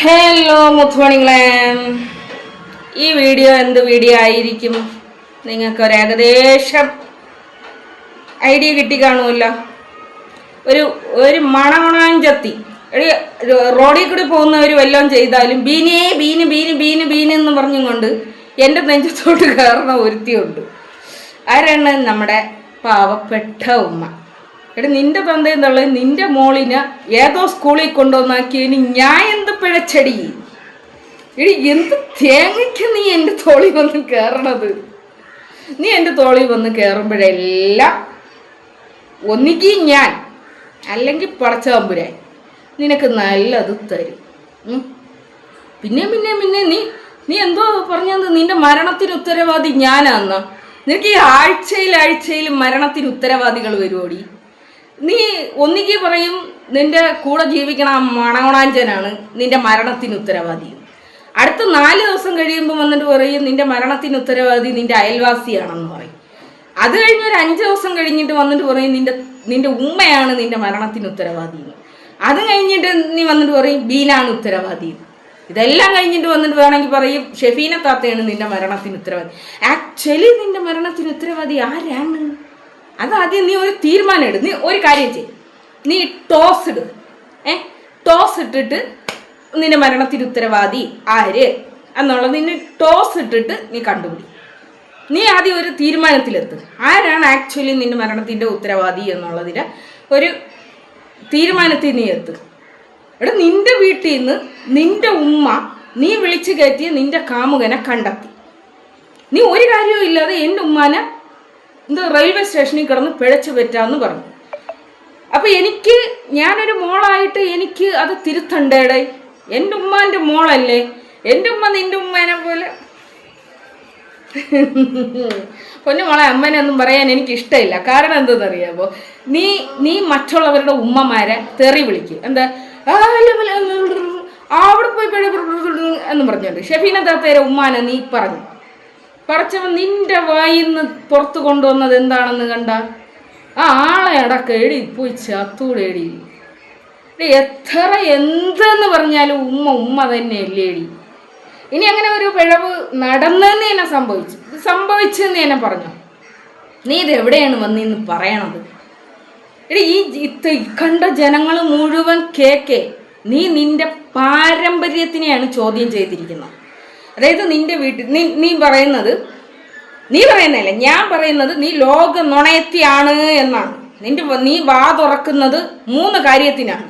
Hello മുത്തുമണികളെ, ഈ video എന്ത് video ആയിരിക്കും? നിങ്ങൾക്കൊരു ഏകദേശം ഐഡിയ കിട്ടി കാണുമല്ലോ. ഒരു ഒരു മണമണാഞ്ചത്തി റോഡിൽ കൂടി പോകുന്നവർ വല്ലതും ചെയ്താലും ബീനേ ബീന് ബീന് ബീന് ബീന് എന്ന് പറഞ്ഞും കൊണ്ട് എൻ്റെ നെഞ്ചത്തോട്ട് കയറുന്ന ഒരുത്തിയുണ്ട്. ആരാണ്? നമ്മുടെ പാവപ്പെട്ട ഉമ്മ. നിന്റെ തന്തയും തള്ളയും നിന്റെ മോളിനെ ഏതോ സ്കൂളിൽ കൊണ്ടുവന്നാക്കിയതിന് ഞാൻ എന്ത് പിഴച്ചടി? എന്ത് തേങ്ങയ്ക്ക് നീ എൻ്റെ തോളി വന്ന് കയറണത്? നീ എൻ്റെ തോളി വന്ന് കയറുമ്പോഴെല്ലാം ഒന്നിക്ക് ഞാൻ അല്ലെങ്കിൽ പടച്ചതമ്പുരാൻ നിനക്ക് നല്ലത് തരും. പിന്നെ പിന്നെ പിന്നെ നീ നീ എന്തോ പറഞ്ഞത്? നിന്റെ മരണത്തിന് ഉത്തരവാദി ഞാനാന്നാ? നിനക്ക് ഈ ആഴ്ചയിൽ മരണത്തിന് ഉത്തരവാദികൾ വരുമോടി? നീ ഒന്നിക്ക് പറയും നിന്റെ കൂടെ ജീവിക്കണ മണവണാഞ്ചനാണ് നിന്റെ മരണത്തിന് ഉത്തരവാദി. അടുത്ത 4 ദിവസം കഴിയുമ്പോൾ വന്നിട്ട് പറയും നിന്റെ മരണത്തിന് ഉത്തരവാദി നിന്റെ അയൽവാസിയാണെന്ന് പറയും. അത് കഴിഞ്ഞ് ഒരു 5 ദിവസം കഴിഞ്ഞിട്ട് വന്നിട്ട് പറയും നിന്റെ ഉമ്മയാണ് നിന്റെ മരണത്തിന് ഉത്തരവാദി. അത് കഴിഞ്ഞിട്ട് നീ വന്നിട്ട് പറയും ബീനാണ് ഉത്തരവാദി. ഇതെല്ലാം കഴിഞ്ഞിട്ട് വന്നിട്ട് വേണമെങ്കിൽ പറയും ഷെഫീന താത്തയാണ് നിന്റെ മരണത്തിന് ഉത്തരവാദി. ആക്ച്വലി നിന്റെ മരണത്തിന് ഉത്തരവാദി ആരാണ്? അതാദ്യം നീ ഒരു തീരുമാനം ഇട്. നീ ഒരു കാര്യം ചെയ്യും, നീ ടോസ് ഇട്. ടോസ് ഇട്ടിട്ട് നിന്റെ മരണത്തിന് ഉത്തരവാദി ആര് എന്നുള്ളത് നിന്നെ ടോസ് ഇട്ടിട്ട് നീ കണ്ടുപിടി. നീ ആദ്യം ഒരു തീരുമാനത്തിലെത്തും, ആരാണ് ആക്ച്വലി നിന്റെ മരണത്തിൻ്റെ ഉത്തരവാദി എന്നുള്ളതിൻ്റെ ഒരു തീരുമാനത്തിൽ നീ എത്തും. നിന്റെ വീട്ടിൽ നിന്ന് നിന്റെ ഉമ്മ നീ വിളിച്ചു കയറ്റിയ നിന്റെ കാമുകനെ കണ്ടെത്തി. നീ ഒരു കാര്യവും ഇല്ലാതെ എൻ്റെ ഉമ്മാനെ റെയിൽവേ സ്റ്റേഷനിൽ കിടന്ന് പിഴച്ചു പറ്റാന്ന് പറഞ്ഞു. അപ്പം ഞാനൊരു മോളായിട്ട് എനിക്ക് അത് തിരുത്തണ്ടേടേ. എൻ്റെ ഉമ്മാൻ്റെ മോളല്ലേ. എൻ്റെ ഉമ്മ നിൻ്റെ ഉമ്മേനെ പോലെ പൊന്നു മോളെ അമ്മേനെ ഒന്നും പറയാൻ എനിക്ക് ഇഷ്ടമില്ല. കാരണം എന്തെന്നറിയാമോ? നീ മറ്റുള്ളവരുടെ ഉമ്മമാരെ തെറി വിളിക്കും. എന്താ അവിടെ പോയി എന്ന് പറഞ്ഞോണ്ട് ഷെഫീന താത്തേരെ ഉമ്മാനെ നീ പറഞ്ഞു പറച്ചവൻ നിന്റെ വായിന്ന് പുറത്ത് കൊണ്ടുവന്നത് എന്താണെന്ന് കണ്ട ആ ആളെ അടക്കം എടി പോയി ചത്തൂടെടി. എത്ര എന്തെന്ന് പറഞ്ഞാലും ഉമ്മ തന്നെയല്ലേ എടി. ഇനി അങ്ങനെ ഒരു പിഴവ് നടന്നെന്ന് തന്നെ സംഭവിച്ചെന്ന് തന്നെ പറഞ്ഞു. നീ ഇത് എവിടെയാണ് വന്നിന്ന് പറയണത്? ഈ കണ്ട ജനങ്ങൾ മുഴുവൻ നീ നിന്റെ പാരമ്പര്യത്തിനെയാണ് ചോദ്യം ചെയ്തിരിക്കുന്നത്. അതായത് നിന്റെ വീട്ടിൽ നീ പറയുന്നതല്ല, ഞാൻ പറയുന്നത് നീ ലോക നുണയത്തിയാണ് എന്നാണ്. നീ വാ തുറക്കുന്നത് 3 കാര്യത്തിനാണ്.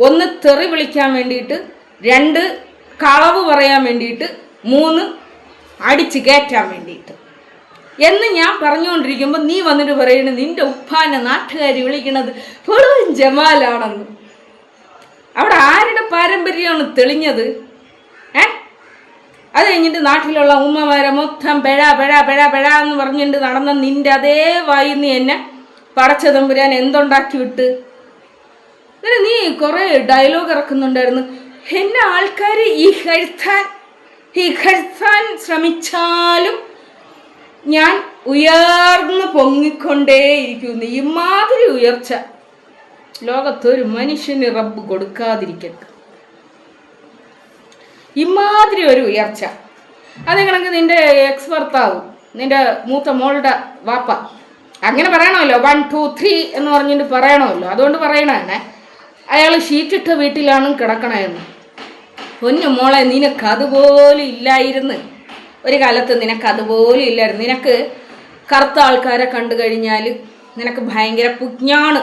1 തെറി വിളിക്കാൻ വേണ്ടിയിട്ട്, 2 കളവ് പറയാൻ വേണ്ടിയിട്ട്, 3 അടിച്ച് കയറ്റാൻ വേണ്ടിയിട്ട് എന്ന് ഞാൻ പറഞ്ഞുകൊണ്ടിരിക്കുമ്പോൾ നീ വന്നിട്ട് പറയുന്നത് നിന്റെ ഉപ്പാനെ നാട്ടുകാർ വിളിക്കുന്നത് വെറും ജമാലാണെന്ന്. അവിടെ ആരുടെ പാരമ്പര്യമാണ് തെളിഞ്ഞത്? അത് കഴിഞ്ഞിട്ട് നാട്ടിലുള്ള ഉമ്മമാരെ മൊത്തം പെഴ എന്ന് പറഞ്ഞിട്ട് നടന്ന നിന്റെ അതേ വായിന്ന് എന്നെ പടച്ച തമ്പുരാൻ എന്തുണ്ടാക്കി വിട്ട്. നീ കുറേ ഡയലോഗ് ഇറക്കുന്നുണ്ടായിരുന്നു. എന്നെ ആൾക്കാർ ഇകഴ്ത്താൻ ശ്രമിച്ചാലും ഞാൻ ഉയർന്ന് പൊങ്ങിക്കൊണ്ടേയിരിക്കുന്നു. ഇമാതിരി ഉയർച്ച ലോകത്തൊരു മനുഷ്യന് റബ്ബ് കൊടുക്കാതിരിക്കട്ടെ. ഇമാതിരി ഒരു ഉയർച്ച. അത് കണക്ക് നിന്റെ എക്സ് ഭർത്താവ്, നിന്റെ മൂത്ത മോളുടെ വാപ്പ അങ്ങനെ പറയണമല്ലോ. 1 2 3 എന്ന് പറഞ്ഞിട്ട് പറയണമല്ലോ. അതുകൊണ്ട് പറയണേ അയാൾ ഷീറ്റിട്ട വീട്ടിലാണ് കിടക്കണമെന്ന്. പൊന്നു മോളെ, നിനക്കതുപോലും ഇല്ലായിരുന്നു. ഒരു കാലത്ത് നിനക്കതുപോലും ഇല്ലായിരുന്നു. നിനക്ക് കറുത്ത ആൾക്കാരെ കണ്ടു കഴിഞ്ഞാൽ നിനക്ക് ഭയങ്കര പുജ്ഞാണ്.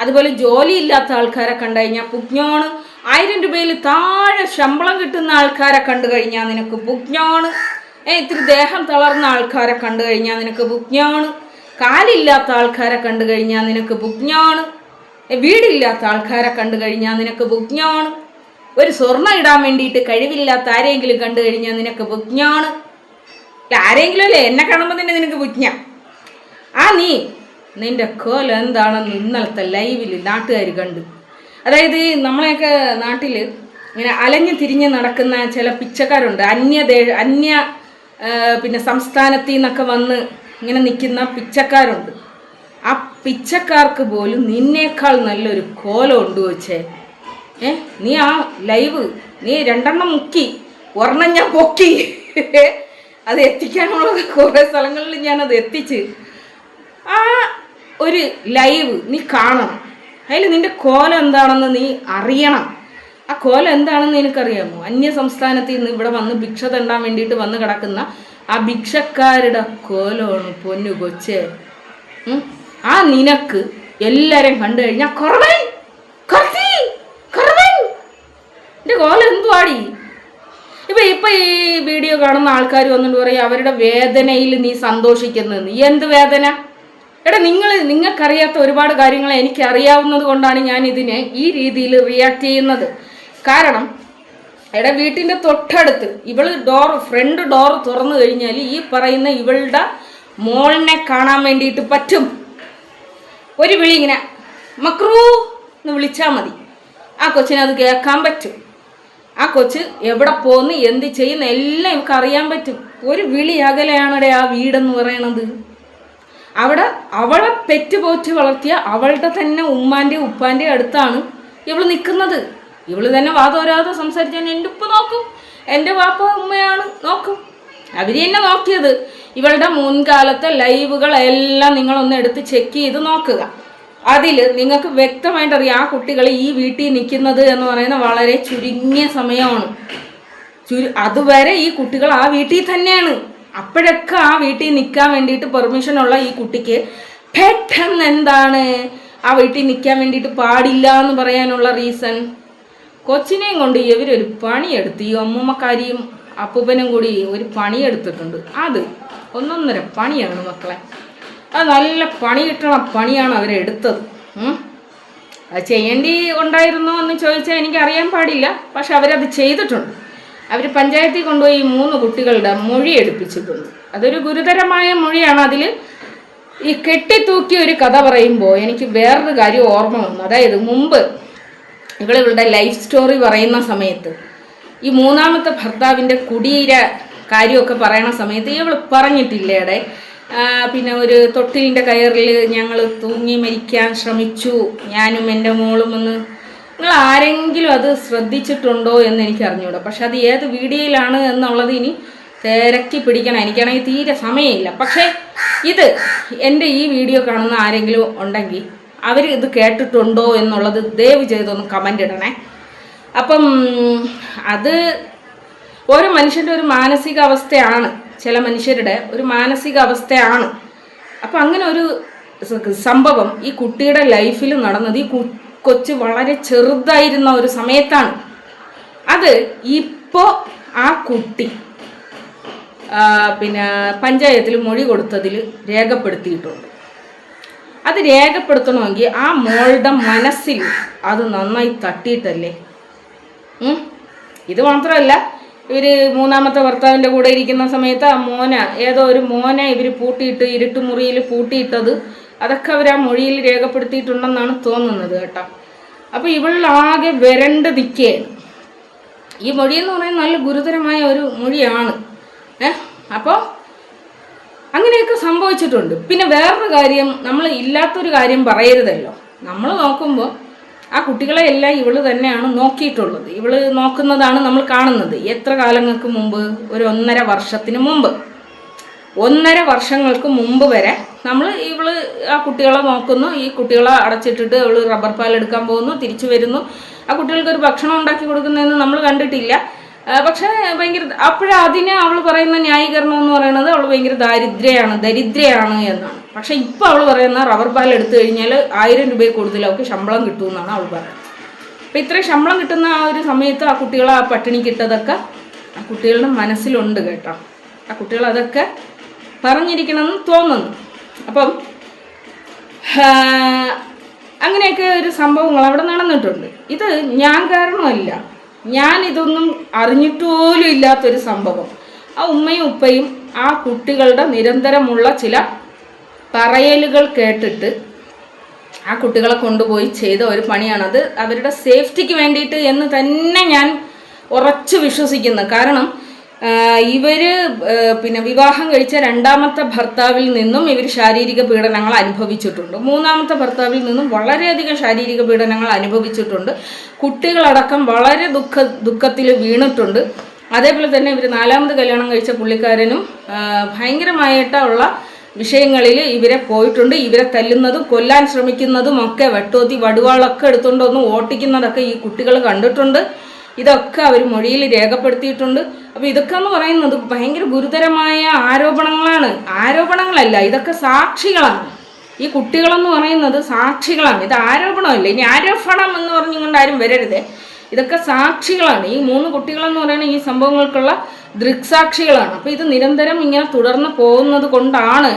അതുപോലെ ജോലി ഇല്ലാത്ത ആൾക്കാരെ കണ്ടു കഴിഞ്ഞാൽ പുജ്ഞാണ്. 1000 രൂപയിൽ താഴെ ശമ്പളം കിട്ടുന്ന ആൾക്കാരെ കണ്ടു കഴിഞ്ഞാൽ നിനക്ക് പുജ്ഞാണ്. ഇത്തിരി ദേഹം തളർന്ന ആൾക്കാരെ കണ്ടു കഴിഞ്ഞാൽ നിനക്ക് പുജ്ഞാണ്. കാലില്ലാത്ത ആൾക്കാരെ കണ്ടു കഴിഞ്ഞാൽ നിനക്ക് പുജ്ഞാണ്. വീടില്ലാത്ത ആൾക്കാരെ കണ്ടു കഴിഞ്ഞാൽ നിനക്ക് പുജ്ഞാണ്. ഒരു സ്വർണ്ണം ഇടാൻ വേണ്ടിയിട്ട് കഴിവില്ലാത്ത ആരെങ്കിലും കണ്ടു കഴിഞ്ഞാൽ നിനക്ക് പുജ്ഞാണ്. ആരെങ്കിലും അല്ലേ എന്നെ കാണുമ്പോൾ തന്നെ നിനക്ക് പുജ്ഞ. നിന്റെ കോലം എന്താണെന്ന് ഇന്നലത്തെ ലൈവിൽ നാട്ടുകാർ കണ്ടു. അതായത് നമ്മളെയൊക്കെ നാട്ടിൽ ഇങ്ങനെ അലഞ്ഞു തിരിഞ്ഞ് നടക്കുന്ന ചില പിച്ചക്കാരുണ്ട്. പിന്നെ സംസ്ഥാനത്തിൽ നിന്നൊക്കെ വന്ന് ഇങ്ങനെ നിൽക്കുന്ന പിച്ചക്കാരുണ്ട്. ആ പിച്ചക്കാർക്ക് പോലും നിന്നേക്കാൾ നല്ലൊരു കോലം ഉണ്ട് വെച്ചേ. നീ ആ ലൈവ് നീ 2 മുക്കി, ഒരെണ്ണം ഞാൻ പൊക്കി. അത് എത്തിക്കാനുള്ള കുറേ സ്ഥലങ്ങളിൽ ഞാനത് എത്തിച്ച്. ആ ഒരു ലൈവ് നീ കാണണം. അതിൽ നിൻ്റെ കോലം എന്താണെന്ന് നീ അറിയണം. ആ കോലം എന്താണെന്ന് എനിക്കറിയാമോ? അന്യ സംസ്ഥാനത്തിൽ നിന്ന് ഇവിടെ വന്ന് ഭിക്ഷ തണ്ടാൻ വേണ്ടിയിട്ട് വന്ന് കിടക്കുന്ന ആ ഭിക്ഷക്കാരുടെ കോലമാണ് പൊന്നു കൊച്ചേ. ആ നിനക്ക് എല്ലാവരെയും കണ്ടു കഴിഞ്ഞാൽ കുറവൻ എൻ്റെ കോലം എന്തുവാടി? ഇപ്പം ഈ വീഡിയോ കാണുന്ന ആൾക്കാർ വന്നിട്ട് പറയും അവരുടെ വേദനയിൽ നീ സന്തോഷിക്കുന്നതെന്ന്. എന്ത് വേദന? എടാ, നിങ്ങൾക്കറിയാത്ത ഒരുപാട് കാര്യങ്ങൾ എനിക്കറിയാവുന്നത് കൊണ്ടാണ് ഞാൻ ഇതിനെ ഈ രീതിയിൽ റിയാക്ട് ചെയ്യുന്നത്. കാരണം എടാ, വീട്ടിൻ്റെ തൊട്ടടുത്ത് ഫ്രണ്ട് ഡോർ തുറന്നു കഴിഞ്ഞാൽ ഈ പറയുന്ന ഇവളുടെ മോളിനെ കാണാൻ വേണ്ടിയിട്ട് പറ്റും. ഒരു വിളി ഇങ്ങനെ മക്രൂ എന്ന് വിളിച്ചാൽ മതി, ആ കൊച്ചിനെ അത് കേൾക്കാൻ പറ്റും. ആ കൊച്ച് എവിടെ പോകുന്നു, എന്ത് ചെയ്യുന്ന എല്ലാം നമുക്ക് അറിയാൻ പറ്റും. ഒരു വിളി അകലെയാണടെ ആ വീടെന്ന് പറയണത്. അവളെ പെറ്റുപോറ്റ് വളർത്തിയ അവളുടെ തന്നെ ഉമ്മാൻ്റെ ഉപ്പാൻ്റെ അടുത്താണ് ഇവള് നിൽക്കുന്നത്. ഇവള് തന്നെ വാദോരാതെ സംസാരിച്ചാൽ എൻ്റെ ഉപ്പ നോക്കും, എൻ്റെ വാപ്പ ഉമ്മയാണ് നോക്കും. അവർ തന്നെ നോക്കിയത്. ഇവളുടെ മുൻകാലത്തെ ലൈവുകളെല്ലാം നിങ്ങളൊന്ന് എടുത്ത് ചെക്ക് ചെയ്ത് നോക്കുക. അതിൽ നിങ്ങൾക്ക് വ്യക്തമായിട്ട് അറിയാം ആ കുട്ടികൾ ഈ വീട്ടിൽ നിൽക്കുന്നത് എന്ന് പറയുന്നത് വളരെ ചുരുങ്ങിയ സമയമാണ്. അതുവരെ ഈ കുട്ടികൾ ആ വീട്ടിൽ തന്നെയാണ്. അപ്പോഴൊക്കെ ആ വീട്ടിൽ നിൽക്കാൻ വേണ്ടിയിട്ട് പെർമിഷനുള്ള ഈ കുട്ടിക്ക് പെട്ടെന്ന് എന്താണ് ആ വീട്ടിൽ നിൽക്കാൻ വേണ്ടിയിട്ട് പാടില്ല എന്ന് പറയാനുള്ള റീസൺ? കൊച്ചിനെയും കൊണ്ട് ഇവരൊരു പണിയെടുത്ത്, ഈ അമ്മൂമ്മക്കാരിയും അപ്പൂപ്പനും കൂടി ഒരു പണിയെടുത്തിട്ടുണ്ട്. അത് 1.5 പണിയാണ് മക്കളെ. അത് നല്ല പണി കിട്ടണ പണിയാണ് അവരെടുത്തത്. അത് ചെയ്യേണ്ടി ഉണ്ടായിരുന്നോ എന്ന് ചോദിച്ചാൽ എനിക്കറിയാൻ പാടില്ല. പക്ഷെ അവരത് ചെയ്തിട്ടുണ്ട്. അവർ പഞ്ചായത്തിൽ കൊണ്ടുപോയി 3 കുട്ടികളുടെ മൊഴി എടുപ്പിച്ചിട്ടുണ്ട്. അതൊരു ഗുരുതരമായ മൊഴിയാണ്. അതിൽ ഈ കെട്ടിത്തൂക്കിയ ഒരു കഥ പറയുമ്പോൾ എനിക്ക് വേറൊരു കാര്യം ഓർമ്മ വന്നു. അതായത് മുമ്പ് ഇവളുടെ ലൈഫ് സ്റ്റോറി പറയുന്ന സമയത്ത് ഈ 3ാമത്തെ ഭർത്താവിൻ്റെ കുടീര കാര്യമൊക്കെ പറയണ സമയത്ത് ഇവൾ പറഞ്ഞിട്ടില്ലേടെ, പിന്നെ ഒരു തൊട്ടിലിൻ്റെ കയറിൽ ഞങ്ങൾ തൂങ്ങി മരിക്കാൻ ശ്രമിച്ചു ഞാനും എൻ്റെ മോളും എന്ന്. നിങ്ങൾ ആരെങ്കിലും അത് ശ്രദ്ധിച്ചിട്ടുണ്ടോ എന്ന് എനിക്ക് അറിഞ്ഞൂടാ. പക്ഷെ അത് ഏത് വീഡിയോയിലാണ് എന്നുള്ളത് ഇനി തിരക്കി പിടിക്കണം. എനിക്കാണെങ്കിൽ തീരെ സമയമില്ല. പക്ഷേ ഇത് എൻ്റെ ഈ വീഡിയോ കാണുന്ന ആരെങ്കിലും ഉണ്ടെങ്കിൽ അവർ ഇത് കേട്ടിട്ടുണ്ടോ എന്നുള്ളത് ദയവ് ചെയ്തൊന്ന് കമൻ്റ് ഇടണേ. അപ്പം അത് ഓരോ മനുഷ്യൻ്റെ ഒരു മാനസികാവസ്ഥയാണ്, ചില മനുഷ്യരുടെ ഒരു മാനസികാവസ്ഥയാണ്. അപ്പം അങ്ങനെ ഒരു സംഭവം ഈ കുട്ടിയുടെ ലൈഫിൽ നടന്നത് ഈ കൊച്ച് വളരെ ചെറുതായിരുന്ന ഒരു സമയത്താണ്. അത് ഇപ്പോൾ ആ കുട്ടി പിന്നെ പഞ്ചായത്തിൽ മൊഴി കൊടുത്തതിൽ രേഖപ്പെടുത്തിയിട്ടുണ്ട്. അത് രേഖപ്പെടുത്തണമെങ്കിൽ ആ മോളുടെ മനസ്സിൽ അത് നന്നായി തട്ടിയിട്ടല്ലേ. ഇത് മാത്രമല്ല, ഇവർ 3ാമത്തെ ഭർത്താവിൻ്റെ കൂടെ ഇരിക്കുന്ന സമയത്ത് ആ ഏതോ ഒരു മോനെ ഇവർ പൂട്ടിയിട്ട് ഇരുട്ടുമുറിയിൽ പൂട്ടിയിട്ടത് അതൊക്കെ അവർ ആ മൊഴിയിൽ രേഖപ്പെടുത്തിയിട്ടുണ്ടെന്നാണ് തോന്നുന്നത് കേട്ടോ. അപ്പോൾ ഇവളാകെ വരണ്ട് നിൽക്കുകയാണ്. ഈ മൊഴിയെന്ന് പറയുന്നത് നല്ല ഗുരുതരമായ ഒരു മൊഴിയാണ്. അപ്പോൾ അങ്ങനെയൊക്കെ സംഭവിച്ചിട്ടുണ്ട്. പിന്നെ വേറൊരു കാര്യം, നമ്മൾ ഇല്ലാത്തൊരു കാര്യം പറയരുതല്ലോ. നമ്മൾ നോക്കുമ്പോൾ ആ കുട്ടികളെ എല്ലാം ഇവള് തന്നെയാണ് നോക്കിയിട്ടുള്ളത്. ഇവള് നോക്കുന്നതാണ് നമ്മൾ കാണുന്നത്. എത്ര കാലങ്ങൾക്ക് മുമ്പ്? ഒരു 1.5 വർഷത്തിന് മുമ്പ്, 1.5 വർഷങ്ങൾക്ക് മുമ്പ് വരെ ഇവള് ആ കുട്ടികളെ നോക്കുന്നു. ഈ കുട്ടികളെ അടച്ചിട്ടിട്ട് അവള് റബ്ബർ പാൽ എടുക്കാൻ പോകുന്നു, തിരിച്ചു വരുന്നു. ആ കുട്ടികൾക്ക് ഒരു ഭക്ഷണം ഉണ്ടാക്കി കൊടുക്കുന്നതെന്ന് നമ്മൾ കണ്ടിട്ടില്ല. പക്ഷേ ഭയങ്കര അതിനെ അവൾ പറയുന്ന ന്യായീകരണം എന്ന് പറയുന്നത് അവൾ ഭയങ്കര ദരിദ്രയാണ് എന്നാണ്. പക്ഷെ ഇപ്പം അവൾ പറയുന്ന റബ്ബർ പാൽ എടുത്തു കഴിഞ്ഞാൽ 1000 രൂപയിൽ കൂടുതൽ അവൾക്ക് ശമ്പളം കിട്ടുമെന്നാണ് അവൾ പറയുന്നത്. അപ്പം ഇത്രയും ശമ്പളം കിട്ടുന്ന ആ ഒരു സമയത്ത് ആ കുട്ടികളെ ആ പട്ടിണിക്കിട്ടതൊക്കെ ആ കുട്ടികളുടെ മനസ്സിലുണ്ട് കേട്ടോ. ആ കുട്ടികൾ അതൊക്കെ പറഞ്ഞിരിക്കണമെന്ന് തോന്നുന്നു. അപ്പം അങ്ങനെയൊക്കെ ഒരു സംഭവങ്ങൾ അവിടെ നടന്നിട്ടുണ്ട്. ഇത് ഞാൻ കാരണമല്ല, ഞാനിതൊന്നും അറിഞ്ഞിട്ടുപോലും ഇല്ലാത്തൊരു സംഭവം. ആ ഉമ്മയും ഉപ്പയും ആ കുട്ടികളുടെ നിരന്തരമുള്ള ചില പറയലുകൾ കേട്ടിട്ട് ആ കുട്ടികളെ കൊണ്ടുപോയി ചെയ്ത ഒരു പണിയാണത്. അവരുടെ സേഫ്റ്റിക്ക് വേണ്ടിയിട്ട് എന്ന് തന്നെ ഞാൻ ഉറച്ചു വിശ്വസിക്കുന്നു. കാരണം ഇവര് പിന്നെ വിവാഹം കഴിച്ച രണ്ടാമത്തെ ഭർത്താവിൽ നിന്നും ഇവർ ശാരീരിക പീഡനങ്ങൾ അനുഭവിച്ചിട്ടുണ്ട്. മൂന്നാമത്തെ ഭർത്താവിൽ നിന്നും വളരെയധികം ശാരീരിക പീഡനങ്ങൾ അനുഭവിച്ചിട്ടുണ്ട്. കുട്ടികളടക്കം വളരെ ദുഃഖത്തിൽ വീണിട്ടുണ്ട്. അതേപോലെ തന്നെ ഇവർ നാലാമത് കല്യാണം കഴിച്ച പുള്ളിക്കാരനും ഭയങ്കരമായിട്ടുള്ള വിഷയങ്ങളിൽ ഇവരെ പോയിട്ടുണ്ട്. ഇവരെ തല്ലുന്നതും കൊല്ലാൻ ശ്രമിക്കുന്നതും ഒക്കെ വെട്ടോത്തി വടുവാളൊക്കെ എടുത്തുകൊണ്ട് ഒന്ന് ഓട്ടിക്കുന്നതൊക്കെ ഈ കുട്ടികൾ കണ്ടിട്ടുണ്ട്. ഇതൊക്കെ അവർ മൊഴിയിൽ രേഖപ്പെടുത്തിയിട്ടുണ്ട്. അപ്പോൾ ഇതൊക്കെ എന്ന് പറയുന്നത് ഭയങ്കര ഗുരുതരമായ ആരോപണങ്ങളാണ്. ആരോപണങ്ങളല്ല, ഇതൊക്കെ സാക്ഷികളാണ്. ഈ കുട്ടികളെന്ന് പറയുന്നത് സാക്ഷികളാണ്. ഇത് ആരോപണമല്ല. ഇനി ആരോപണം എന്ന് പറഞ്ഞുകൊണ്ട് ആരും വരരുത്. ഇതൊക്കെ സാക്ഷികളാണ്. ഈ 3 കുട്ടികളെന്ന് പറയുന്നത് ഈ സംഭവങ്ങൾക്കുള്ള ദൃക്സാക്ഷികളാണ്. അപ്പോൾ ഇത് നിരന്തരം ഇങ്ങനെ തുടർന്ന് പോകുന്നത് കൊണ്ടാണ്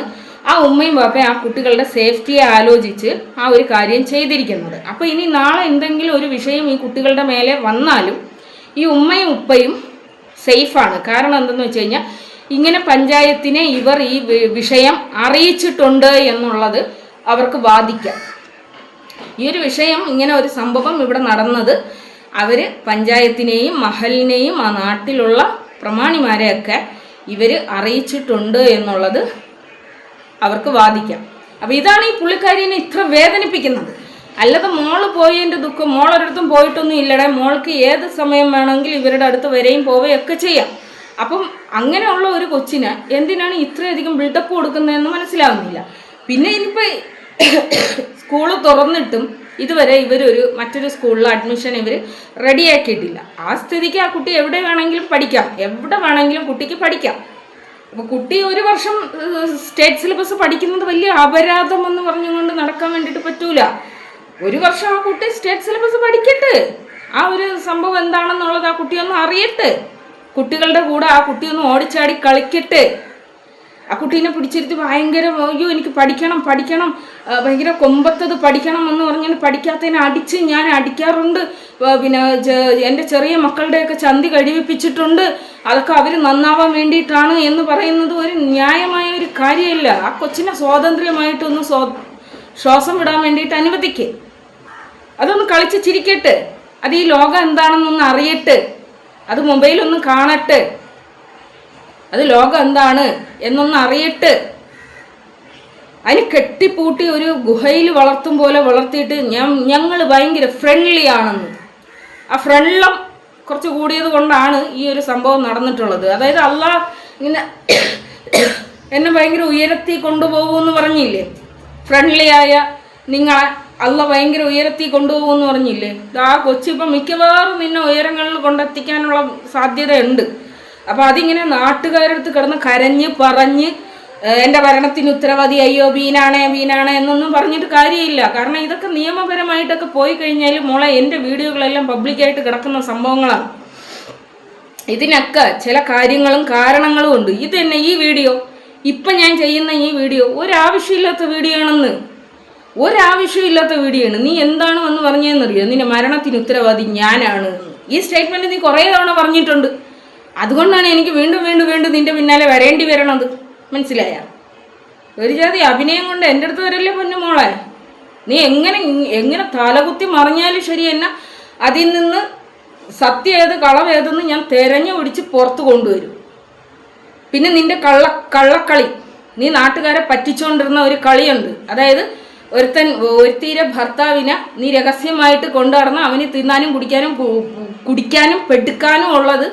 ആ ഉമ്മയും പാപ്പയും ആ കുട്ടികളുടെ സേഫ്റ്റിയെ ആലോചിച്ച് ആ ഒരു കാര്യം ചെയ്തിരിക്കുന്നത്. അപ്പോൾ ഇനി നാളെ എന്തെങ്കിലും ഒരു വിഷയം ഈ കുട്ടികളുടെ മേലെ വന്നാലും ഈ ഉമ്മയും ഉപ്പയും സേഫാണ്. കാരണം എന്തെന്ന് വെച്ച് കഴിഞ്ഞാൽ ഇങ്ങനെ പഞ്ചായത്തിനെ ഇവർ ഈ വിഷയം അറിയിച്ചിട്ടുണ്ട് എന്നുള്ളത് അവർക്ക് വാദിക്കാം. ഈ ഒരു വിഷയം, ഇങ്ങനെ ഒരു സംഭവം ഇവിടെ നടന്നത് അവർ പഞ്ചായത്തിനെയും മഹലിനെയും ആ നാട്ടിലുള്ള പ്രമാണിമാരെയൊക്കെ ഇവർ അറിയിച്ചിട്ടുണ്ട് എന്നുള്ളത് അവർക്ക് വാദിക്കാം. അപ്പോൾ ഇതാണ് ഈ പുള്ളിക്കാരിനെ ഇത്ര വേദനിപ്പിക്കുന്നത്. അല്ലാതെ മോള് പോയതിൻ്റെ ദുഃഖം, മോളൊരിടത്തും പോയിട്ടൊന്നും ഇല്ലടേ, മോൾക്ക് ഏത് സമയം വേണമെങ്കിൽ ഇവരുടെ അടുത്ത് വരെയും പോവുകയൊക്കെ ചെയ്യാം. അപ്പം അങ്ങനെയുള്ള ഒരു കൊച്ചിന് എന്തിനാണ് ഇത്രയധികം ബിൽഡപ്പ് കൊടുക്കുന്നതെന്ന് മനസ്സിലാവുന്നില്ല. പിന്നെ ഇനിയിപ്പോൾ സ്കൂള് തുറന്നിട്ടും ഇതുവരെ മറ്റൊരു സ്കൂളിൽ അഡ്മിഷൻ ഇവർ റെഡിയാക്കിയിട്ടില്ല. ആ സ്ഥിതിക്ക് ആ കുട്ടി എവിടെ വേണമെങ്കിലും പഠിക്കാം, എവിടെ വേണമെങ്കിലും കുട്ടിക്ക് പഠിക്കാം. അപ്പോൾ കുട്ടി ഒരു വർഷം സ്റ്റേറ്റ് സിലബസ് പഠിക്കുന്നത് വലിയ അപരാധം എന്ന് പറഞ്ഞുകൊണ്ട് നടക്കാൻ വേണ്ടിയിട്ട് പറ്റൂല. ഒരു വർഷം ആ കുട്ടി സ്റ്റേറ്റ് സിലബസ് പഠിക്കട്ടെ, ആ ഒരു സംഭവം എന്താണെന്നുള്ളത് ആ കുട്ടിയൊന്ന് അറിയട്ടെ, കുട്ടികളുടെ കൂടെ ആ കുട്ടിയൊന്ന് ഓടിച്ചാടി കളിക്കട്ടെ. ആ കുട്ടീനെ പിടിച്ചിരുത്തി ഭയങ്കര അയ്യോ എനിക്ക് പഠിക്കണം ഭയങ്കര കൊമ്പത്തത് പഠിക്കണം എന്ന് പറഞ്ഞാൽ പഠിക്കാത്തതിനെ അടിച്ച് ഞാൻ അടിക്കാറുണ്ട്. പിന്നെ എൻ്റെ ചെറിയ മക്കളുടെയൊക്കെ ചന്തി കഴിവിപ്പിച്ചിട്ടുണ്ട്. അതൊക്കെ അവർ നന്നാവാൻ വേണ്ടിയിട്ടാണ് എന്ന് പറയുന്നത് ഒരു ന്യായമായ ഒരു കാര്യമില്ല. ആ കൊച്ചിനെ സ്വാതന്ത്ര്യമായിട്ടൊന്ന് ശ്വാസം വിടാൻ വേണ്ടിയിട്ട് അനുവദിക്കുക. അതൊന്ന് കളിച്ച് ചിരിക്കട്ടെ, അത് ഈ ലോകം എന്താണെന്നൊന്ന് അറിയട്ടെ, അത് മൊബൈലൊന്ന് കാണട്ടെ, അത് ലോകം എന്താണ് എന്നൊന്ന് അറിയട്ടെ. അതിന് കെട്ടിപ്പൂട്ടി ഒരു ഗുഹയിൽ വളർത്തും പോലെ വളർത്തിയിട്ട് ഞങ്ങൾ ഭയങ്കര ഫ്രണ്ട്ലി ആണെന്ന്. ആ ഫ്രണ്ട്ലം കുറച്ച് കൂടിയത് കൊണ്ടാണ് ഈ ഒരു സംഭവം നടന്നിട്ടുള്ളത്. അതായത് അള്ളാഹ് ഇങ്ങനെ എന്നെ ഭയങ്കര ഉയരത്തി കൊണ്ടുപോകുമെന്ന് പറഞ്ഞില്ലേ, ഫ്രണ്ട്ലി ആയ നിങ്ങളെ അള്ളാഹ് ഭയങ്കര ഉയരത്തി കൊണ്ടുപോകുമെന്ന് പറഞ്ഞില്ലേ. ആ കൊച്ചിപ്പം മിക്കവാറും നിന്നെ ഉയരങ്ങളിൽ കൊണ്ടെത്തിക്കാനുള്ള സാധ്യതയുണ്ട്. അപ്പോൾ അതിങ്ങനെ നാട്ടുകാരടുത്ത് കിടന്ന് കരഞ്ഞ് പറഞ്ഞ് എൻ്റെ ഭരണത്തിന് ഉത്തരവാദി അയ്യോ ബീനാണേ എന്നൊന്നും പറഞ്ഞിട്ട് കാര്യമില്ല. കാരണം ഇതൊക്കെ നിയമപരമായിട്ടൊക്കെ പോയി കഴിഞ്ഞാൽ മോളെ എൻ്റെ വീഡിയോകളെല്ലാം പബ്ലിക്കായിട്ട് കിടക്കുന്ന സംഭവങ്ങളാണ്. ഇതിനൊക്കെ ചില കാര്യങ്ങളും കാരണങ്ങളും ഉണ്ട്. ഇത് തന്നെ ഈ വീഡിയോ, ഇപ്പം ഞാൻ ചെയ്യുന്ന ഈ വീഡിയോ ഒരാവശ്യമില്ലാത്ത വീഡിയോ ആണെന്ന്, ഒരാവശ്യമില്ലാത്ത വീഡിയോ ആണ്. നീ എന്താണ് വന്ന് പറഞ്ഞതെന്നറിയോ, നിന്റെ മരണത്തിന് ഉത്തരവാദി ഞാനാണ്. ഈ സ്റ്റേറ്റ്മെൻറ്റ് നീ കുറേ തവണ പറഞ്ഞിട്ടുണ്ട്. അതുകൊണ്ടാണ് എനിക്ക് വീണ്ടും നിന്റെ പിന്നാലെ വരേണ്ടി വരണത്. മനസ്സിലായ? ഒരു ജാതി അഭിനയം കൊണ്ട് എൻ്റെ അടുത്ത് വരല്ലേ പൊന്നു മോളെ. നീ എങ്ങനെ തലകുത്തി മറിഞ്ഞാലും ശരി എന്നെ അതിൽ നിന്ന് സത്യം ഏത് കളവേതെന്ന് ഞാൻ തെരഞ്ഞു പിടിച്ച് പുറത്ത് കൊണ്ടുവരും. പിന്നെ നിന്റെ കള്ളക്കളി, നീ നാട്ടുകാരെ പറ്റിച്ചുകൊണ്ടിരുന്ന ഒരു കളിയുണ്ട്. അതായത് ഒരുത്തീരെ ഭർത്താവിനെ നീ രഹസ്യമായിട്ട് കൊണ്ടുനടന്ന് അവന് തിന്നാനും കുടിക്കാനും പെടുക്കാനും ഉള്ളത്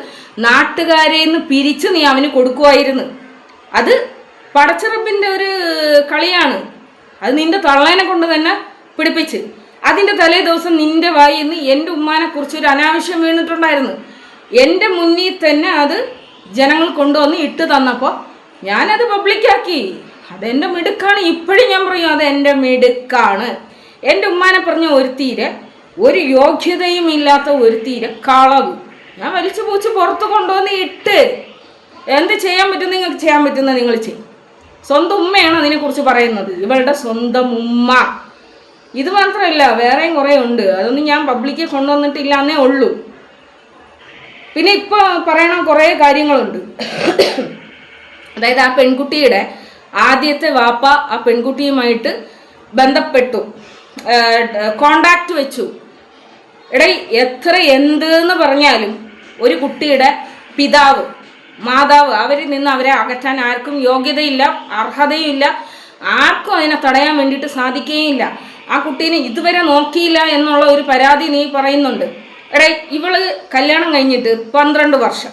നാട്ടുകാരെ നിന്ന് പിരിച്ച് നീ അവന് കൊടുക്കുമായിരുന്നു. അത് പടച്ചിറപ്പിൻ്റെ ഒരു കളിയാണ്. അത് നിന്റെ തള്ളേനെ കൊണ്ട് തന്നെ പിടിപ്പിച്ച് അതിൻ്റെ തലേ ദിവസം നിന്റെ വായിൽ നിന്ന് എൻ്റെ ഉമ്മാനെക്കുറിച്ച് ഒരു അനാവശ്യം വീണിട്ടുണ്ടായിരുന്നു. എൻ്റെ മുന്നിൽ തന്നെ അത് ജനങ്ങൾ കൊണ്ടുവന്ന് ഇട്ട് തന്നപ്പോൾ ഞാനത് പബ്ലിക്കാക്കി. അതെൻ്റെ മിടുക്കാണ്. ഇപ്പോഴും ഞാൻ പറയും അതെൻ്റെ മിടുക്കാണ്. എൻ്റെ ഉമ്മാനെ പറഞ്ഞ ഒരു യോഗ്യതയും ഇല്ലാത്ത കളവ് ഞാൻ വലിച്ചു പൂച്ച് പുറത്ത് കൊണ്ടുവന്ന് ഇട്ട് എന്ത് ചെയ്യാൻ പറ്റും നിങ്ങൾക്ക് ചെയ്യാൻ പറ്റുന്ന നിങ്ങൾ ചെയ്യും. സ്വന്തം ഉമ്മയാണ് അതിനെക്കുറിച്ച് പറയുന്നത്, ഇവളുടെ സ്വന്തം ഉമ്മ. ഇത് മാത്രമല്ല, വേറെയും കുറേ ഉണ്ട്. അതൊന്നും ഞാൻ പബ്ലിക്കിൽ കൊണ്ടുവന്നിട്ടില്ല എന്നേ ഉള്ളൂ. പിന്നെ ഇപ്പോൾ പറയണ കുറേ കാര്യങ്ങളുണ്ട്. അതായത് ആ പെൺകുട്ടിയുടെ ആദ്യത്തെ വാപ്പ ആ പെൺകുട്ടിയുമായിട്ട് ബന്ധപ്പെട്ടു, കോണ്ടാക്ട് വെച്ചു. എടേ എത്ര എന്തെന്ന് പറഞ്ഞാലും ഒരു കുട്ടിയുടെ പിതാവ് മാതാവ്, അവരിൽ നിന്ന് അവരെ അകറ്റാൻ ആർക്കും യോഗ്യതയില്ല, അർഹതയില്ല, ആർക്കും അതിനെ തടയാൻ വേണ്ടിയിട്ട് സാധിക്കുകയില്ല. ആ കുട്ടീനെ ഇതുവരെ നോക്കിയില്ല എന്നുള്ള ഒരു പരാതി നീ പറയുന്നുണ്ട്. എടേ, ഇവള് കല്യാണം കഴിഞ്ഞിട്ട് 12 വർഷം.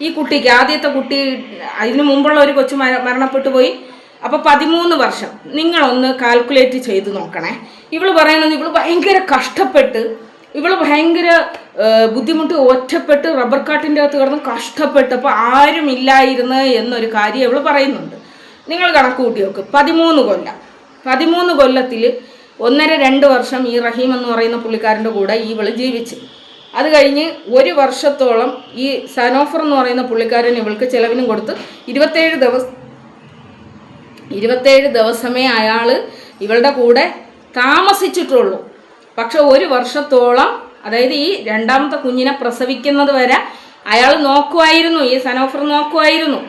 ഈ കുട്ടിക്ക്, ആദ്യത്തെ കുട്ടി, അതിന് മുമ്പുള്ള ഒരു കൊച്ചു മരണപ്പെട്ടു പോയി. അപ്പോൾ 13 വർഷം. നിങ്ങളൊന്ന് കാൽക്കുലേറ്റ് ചെയ്ത് നോക്കണേ. ഇവള് പറയണത് ഇവള് ഭയങ്കര കഷ്ടപ്പെട്ട്, ഇവള് ഭയങ്കര ബുദ്ധിമുട്ട്, ഒറ്റപ്പെട്ട് റബ്ബർ കാട്ടിൻ്റെ അകത്ത് കിടന്ന് കഷ്ടപ്പെട്ടപ്പോൾ ആരും ഇല്ലായിരുന്നു എന്നൊരു കാര്യം ഇവള് പറയുന്നുണ്ട്. നിങ്ങൾ കണക്ക് കൂട്ടി നോക്ക്. 13 കൊല്ലം. 13 കൊല്ലത്തിൽ 1.5-2 വർഷം ഈ റഹീം എന്ന് പറയുന്ന പുള്ളിക്കാരൻ്റെ കൂടെ ഇവള് ജീവിച്ച്. അത് കഴിഞ്ഞ് 1 വർഷത്തോളം ഈ സനോഫർ എന്ന് പറയുന്ന പുള്ളിക്കാരൻ ഇവൾക്ക് ചിലവിനും കൊടുത്ത് 27 ദിവസമേ അയാൾ ഇവളുടെ കൂടെ താമസിച്ചിട്ടുള്ളൂ. പക്ഷെ 1 വർഷത്തോളം, അതായത് ഈ രണ്ടാമത്തെ കുഞ്ഞിനെ പ്രസവിക്കുന്നത് വരെ അയാൾ നോക്കുമായിരുന്നു, ഈ സനോഫർ നോക്കുമായിരുന്നു.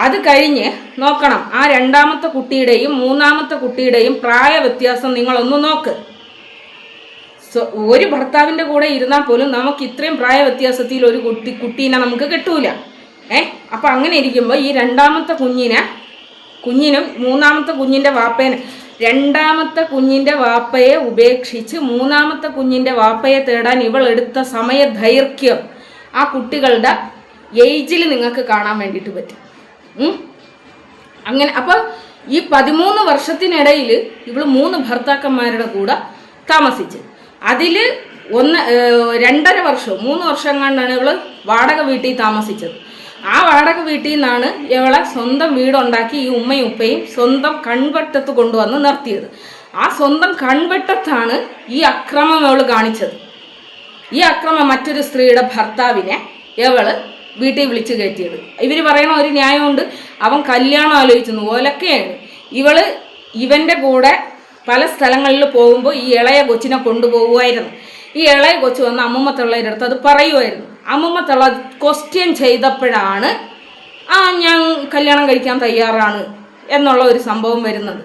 അത് കഴിഞ്ഞ് നോക്കണം, ആ രണ്ടാമത്തെ കുട്ടിയുടെയും മൂന്നാമത്തെ കുട്ടിയുടെയും പ്രായ വ്യത്യാസം നിങ്ങളൊന്ന് നോക്ക്. ഒരു ഭർത്താവിൻ്റെ കൂടെ ഇരുന്നാൽ പോലും നമുക്ക് ഇത്രയും പ്രായ വ്യത്യാസത്തിൽ ഒരു കുട്ടീനെ നമുക്ക് കിട്ടൂല. അപ്പം അങ്ങനെ ഇരിക്കുമ്പോൾ ഈ രണ്ടാമത്തെ കുഞ്ഞിനും മൂന്നാമത്തെ കുഞ്ഞിൻ്റെ രണ്ടാമത്തെ കുഞ്ഞിൻ്റെ വാപ്പയെ ഉപേക്ഷിച്ച് മൂന്നാമത്തെ കുഞ്ഞിൻ്റെ വാപ്പയെ തേടാൻ ഇവൾ എടുത്ത സമയ ദൈർഘ്യം ആ കുട്ടികളുടെ ഏജിൽ നിങ്ങൾക്ക് കാണാൻ വേണ്ടിയിട്ട് പറ്റും. അങ്ങനെ അപ്പോൾ ഈ 13 വർഷത്തിനിടയിൽ ഇവൾ 3 ഭർത്താക്കന്മാരുടെ കൂടെ താമസിച്ച്. അതിൽ 2.5 വർഷവും 3 വർഷം കണ്ടാണ് ഇവൾ വാടക വീട്ടിൽ താമസിച്ചത്. ആ വാടക വീട്ടിൽ നിന്നാണ് ഇവളെ സ്വന്തം വീടുണ്ടാക്കി ഈ ഉമ്മയും ഉപ്പയും സ്വന്തം കൺവെട്ടത്ത് കൊണ്ടുവന്ന് നിർത്തിയത്. ആ സ്വന്തം കൺവെട്ടത്താണ് ഈ അക്രമം ഇവൾ കാണിച്ചത്. ഈ അക്രമം മറ്റൊരു സ്ത്രീയുടെ ഭർത്താവിനെ ഇവള് വീട്ടിൽ വിളിച്ചു കയറ്റിയത്. ഇവർ പറയണ ഒരു ന്യായമുണ്ട്, അവൻ കല്യാണം ആലോചിച്ചു, ഓലൊക്കെയാണ്. ഇവൻ്റെ കൂടെ പല സ്ഥലങ്ങളിൽ പോകുമ്പോൾ ഈ ഇളയ കൊച്ചിനെ കൊണ്ടുപോകുമായിരുന്നു. ഈ ഇളയ കൊച്ചു വന്ന് അമ്മൂമ്മ തള്ളയുടെ അടുത്ത് അത് പറയുമായിരുന്നു. അമ്മൂമ്മ തള്ള ക്വസ്റ്റ്യൻ ചെയ്തപ്പോഴാണ് ഞാൻ കല്യാണം കഴിക്കാൻ തയ്യാറാണ് എന്നുള്ള ഒരു സംഭവം വരുന്നത്.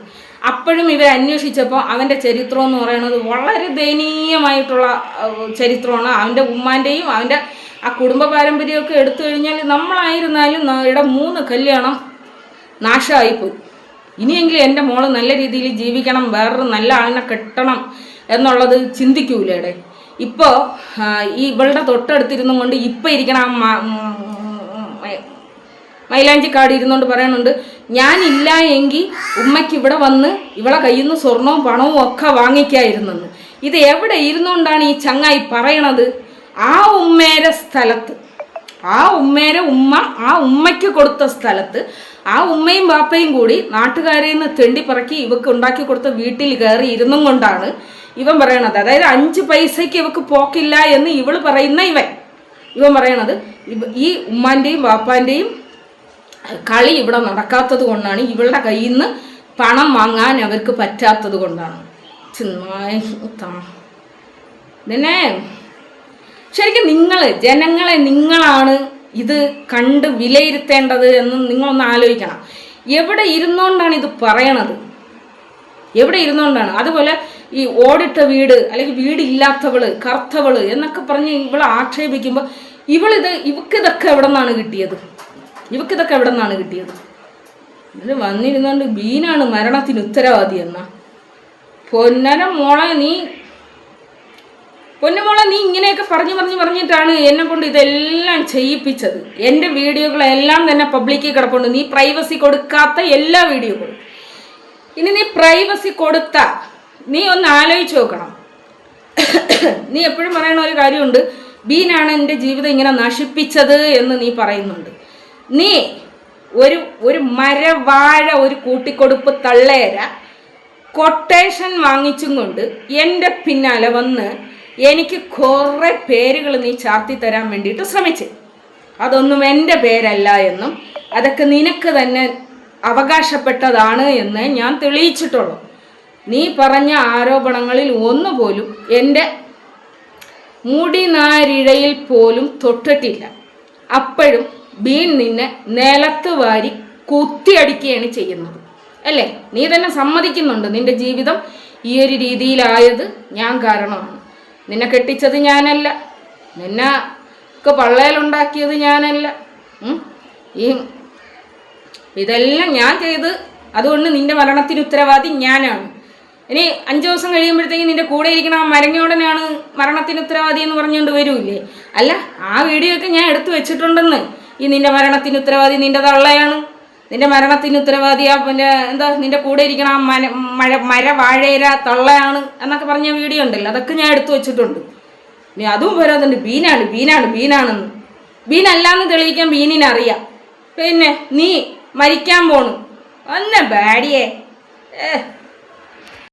അപ്പോഴും ഇവർ അന്വേഷിച്ചപ്പോൾ അവൻ്റെ ചരിത്രം എന്ന് പറയുന്നത് വളരെ ദയനീയമായിട്ടുള്ള ചരിത്രമാണ്. അവൻ്റെ ഉമ്മാൻ്റെയും അവൻ്റെ ആ കുടുംബ പാരമ്പര്യമൊക്കെ എടുത്തു കഴിഞ്ഞാൽ നമ്മളായിരുന്നാലും 3 കല്യാണം നാശമായിപ്പോയി. ഇനിയെങ്കിലും എൻ്റെ മോള് നല്ല രീതിയിൽ ജീവിക്കണം, വേറൊരു നല്ല ആളിനെ കെട്ടണം എന്നുള്ളത് ചിന്തിക്കൂലേടെ. ഇപ്പോൾ ഇവളുടെ തൊട്ടടുത്തിരുന്നും കൊണ്ട് ഇപ്പം ഇരിക്കണം മൈലാഞ്ചിക്കാട് ഇരുന്നുകൊണ്ട് പറയുന്നുണ്ട്, ഞാനില്ല എങ്കിൽ ഉമ്മയ്ക്ക് ഇവിടെ വന്ന് ഇവളെ കയ്യിൽ നിന്ന് സ്വർണവും പണവും ഒക്കെ വാങ്ങിക്കായിരുന്നെന്ന്. ഇത് എവിടെ ഇരുന്നുകൊണ്ടാണ് ഈ ചങ്ങായി പറയണത്? ആ ഉമ്മേരെ സ്ഥലത്ത്, ആ ഉമ്മേരെ ഉമ്മ ആ ഉമ്മയ്ക്ക് കൊടുത്ത സ്ഥലത്ത് ആ ഉമ്മയും ബാപ്പയും കൂടി നാട്ടുകാരിൽ നിന്ന് തെണ്ടിപ്പറക്കി ഇവക്ക് ഉണ്ടാക്കി കൊടുത്ത വീട്ടിൽ കയറി ഇരുന്നും കൊണ്ടാണ് ഇവൻ പറയണത്. അതായത് 5 പൈസയ്ക്ക് ഇവക്ക് പോക്കില്ല എന്ന് ഇവൾ പറയുന്ന ഇവൻ പറയണത് ഈ ഉമ്മാൻ്റെയും ബാപ്പാൻ്റെയും കളി ഇവിടെ നടക്കാത്തത് കൊണ്ടാണ്, ഇവളുടെ കയ്യിൽ നിന്ന് പണം വാങ്ങാൻ അവർക്ക് പറ്റാത്തത് കൊണ്ടാണ്. പിന്നെ ശരിക്കും ജനങ്ങളെ നിങ്ങളാണ് ഇത് കണ്ട് വിലയിരുത്തേണ്ടത് എന്ന് നിങ്ങളൊന്ന് ആലോചിക്കണം. എവിടെ ഇരുന്നുകൊണ്ടാണ് ഇത് പറയണത്? എവിടെ ഇരുന്നുകൊണ്ടാണ്? അതുപോലെ ഈ ഓടിട്ട വീട് അല്ലെങ്കിൽ വീടില്ലാത്തവള്, കറുത്തവള് എന്നൊക്കെ പറഞ്ഞ് ഇവളെ ആക്ഷേപിക്കുമ്പോൾ ഇവക്കിതൊക്കെ എവിടെ നിന്നാണ് കിട്ടിയത്? ഇത് വന്നിരുന്നുകൊണ്ട് ബീനാണ് മരണത്തിന് ഉത്തരവാദി എന്നാ. പൊന്നുമോളെ നീ ഇങ്ങനെയൊക്കെ പറഞ്ഞിട്ടാണ് എന്നെ കൊണ്ട് ഇതെല്ലാം ചെയ്യിപ്പിച്ചത്. എൻ്റെ വീഡിയോകളെല്ലാം തന്നെ പബ്ലിക്കിൽ കിടപ്പുണ്ട്. നീ പ്രൈവസി കൊടുക്കാത്ത എല്ലാ വീഡിയോകളും. ഇനി നീ പ്രൈവസി കൊടുത്ത നീ ഒന്ന് ആലോചിച്ച് നോക്കണം. നീ എപ്പോഴും പറയുന്ന ഒരു കാര്യമുണ്ട്, ബീനാണ് എൻ്റെ ജീവിതം ഇങ്ങനെ നശിപ്പിച്ചത് എന്ന് നീ പറയുന്നുണ്ട്. നീ ഒരു മരവാഴ ഒരു കൂട്ടിക്കൊടുപ്പ് തള്ളേര കൊട്ടേഷൻ വാങ്ങിച്ചും കൊണ്ട് എൻ്റെ പിന്നാലെ വന്ന് എനിക്ക് കുറേ പേരുകൾ നീ ചാർത്തി തരാൻ വേണ്ടിയിട്ട് ശ്രമിച്ച്. അതൊന്നും എൻ്റെ പേരല്ല എന്നും അതൊക്കെ നിനക്ക് തന്നെ അവകാശപ്പെട്ടതാണ് എന്ന് ഞാൻ തെളിയിച്ചിട്ടുള്ളൂ. നീ പറഞ്ഞ ആരോപണങ്ങളിൽ ഒന്നുപോലും എൻ്റെ മുടിനാരിഴയിൽ പോലും തൊട്ടിട്ടില്ല. അപ്പോഴും ബീൻ നിന്നെ നിലത്ത് വാരി കുത്തിയടിക്കുകയാണ് ചെയ്യുന്നത്, അല്ലേ? നീ തന്നെ സമ്മതിക്കുന്നുണ്ട് നിന്റെ ജീവിതം ഈ ഒരു രീതിയിലായത് ഞാൻ കാരണമാണ്. നിന്നെ കെട്ടിച്ചത് ഞാനല്ല, നിന്നെ പള്ളയിലുണ്ടാക്കിയത് ഞാനല്ല. ഈ ഇതെല്ലാം ഞാൻ ചെയ്ത്, അതുകൊണ്ട് നിന്റെ മരണത്തിന് ഉത്തരവാദി ഞാനാണ്. ഇനി 5 ദിവസം കഴിയുമ്പോഴത്തേക്കും നിന്റെ കൂടെ ഇരിക്കണ ആ മരങ്ങോടനാണ് മരണത്തിന് ഉത്തരവാദി എന്ന് പറഞ്ഞുകൊണ്ട് വരൂല്ലേ? അല്ല, ആ വീഡിയോ ഒക്കെ ഞാൻ എടുത്തു വെച്ചിട്ടുണ്ടെന്ന്. ഈ നിന്റെ മരണത്തിന് ഉത്തരവാദി നിന്റെ തള്ളയാണ്, നിന്റെ മരണത്തിന് ഉത്തരവാദി ആ പിന്നെ എന്താ നിന്റെ കൂടെ ഇരിക്കണ ആ വാഴേര തള്ളയാണ് എന്നൊക്കെ പറഞ്ഞ വീഡിയോ ഉണ്ടല്ലോ, അതൊക്കെ ഞാൻ എടുത്തു വെച്ചിട്ടുണ്ട്. ഇനി അതും വരാതുണ്ട് ബീനാണെന്ന്. ബീനല്ലാന്ന് തെളിയിക്കാൻ ബീനിനറിയാം. പിന്നെ നീ മരിക്കാൻ പോണു ഒന്നെ ബാഡിയേ